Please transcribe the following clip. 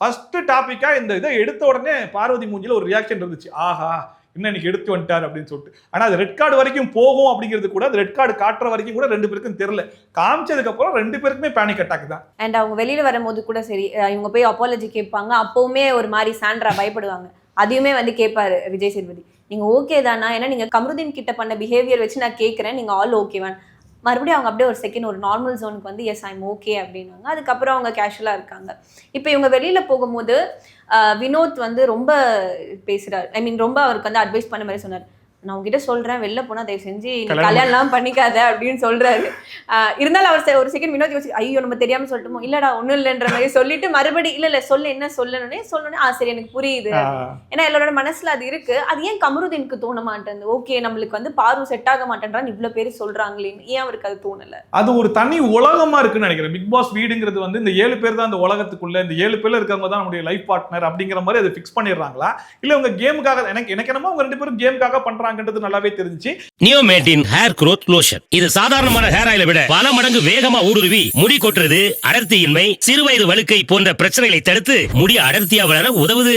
First டாபிக்கா இந்த இதை எடுத்த உடனே பார்வதி மூஞ்சில ஒரு ரியாக்ஷன் இருந்துச்சு. ஆஹா இன்னும் இன்னைக்கு எடுத்து வந்துட்டார் அப்படின்னு சொல்லிட்டு. ஆனா அது ரெட் கார்டு வரைக்கும் போகும் அப்படிங்கிறது கூட அது ரெட் கார்டு காட்டுற வரைக்கும் கூட ரெண்டு பேருக்கும் தெரியல. காமிச்சதுக்கு அப்புறம் ரெண்டு பேருக்குமே பேனிக் அட்டாக் தான். அண்ட் அவங்க வெளியில வரும்போது கூட சரி இவங்க போய் அப்பாலஜி கேட்பாங்க. அப்பவுமே ஒரு மாதிரி சாண்ட்ரா பயப்படுவாங்க. அதையுமே வந்து கேட்பாரு விஜய் சேதுபதி. நீங்க ஓகே தானா? ஏன்னா நீங்க கமருதீன் கிட்ட பண்ண பிஹேவியர் வச்சு நான் கேட்கறேன், நீங்க ஆல் ஓகேவான். மறுபடியும் அவங்க அப்படியே ஒரு செகண்ட் ஒரு நார்மல் ஜோனுக்கு வந்து எஸ் ஐம் ஓகே அப்படின்னாங்க. அதுக்கப்புறம் அவங்க கேஷுவலா இருக்காங்க. இப்போ இவங்க வெளியில போகும்போது வினோத் வந்து ரொம்ப பேசுறாரு. ஐ மீன் ரொம்ப அவருக்கு வந்து அட்வைஸ் பண்ண மாதிரி சொன்னார். நான் உங்ககிட்ட சொல்றேன், வெளில போனா தயவு செஞ்சு கல்யாணம்லாம் பண்ணிக்காத அப்படின்னு சொல்றாரு. இருந்தாலும் அவர் ஒரு செகண்ட் வினோத் யோசிச்சு ஐயோ நம்ம தெரியாம சொல்லிட்டோமோ, இல்லடா ஒன்றும் இல்லைன்ற மாதிரி சொல்லிட்டு மறுபடி இல்ல சொல்லு என்ன சொல்லணும்னே சரி எனக்கு புரியுது. ஏன்னா எல்லாரோட மனசுல அது இருக்கு. அது ஏன் கமருதீனுக்கு தோண மாட்டேன்? ஓகே நம்மளுக்கு வந்து பார்வை செட் ஆக மாட்டேன்றான்னு இவ்வளவு பேர் சொல்றாங்களே, ஏன் அவருக்கு அது தோணல? அது ஒரு தனி உலகமா இருக்குன்னு நினைக்கிறேன். பிக் பாஸ் வீடுங்கிறது வந்து இந்த 7 பேர் தான் அந்த உலகத்துக்குள்ள, இந்த 7 பேர்ல இருக்கவங்க தான் நம்முடைய லைஃப் பார்ட்னர் அப்படிங்கிற மாதிரி அதை ஃபிக்ஸ் பண்ணிடுறாங்களா இல்ல அவங்க கேமுக்காக? எனக்கு என்னமோ அவங்க ரெண்டு பேரும் கேமுக்காக பண்றாங்கன்றது நல்லாவே தெரிஞ்சுச்சு. நியோமேட்டின் ஹேர் growth லோஷன். இது சாதாரணமான ஹேர் ஆயிலை விட பல மடங்கு வேகமா ஊடுருவி முடி கொட்டுறது, அடர்த்தியின்மை, சிறுவயது வழுக்கை போன்ற பிரச்சனைகளை தடுத்து முடி அடர்த்தியா வளர உதவுது.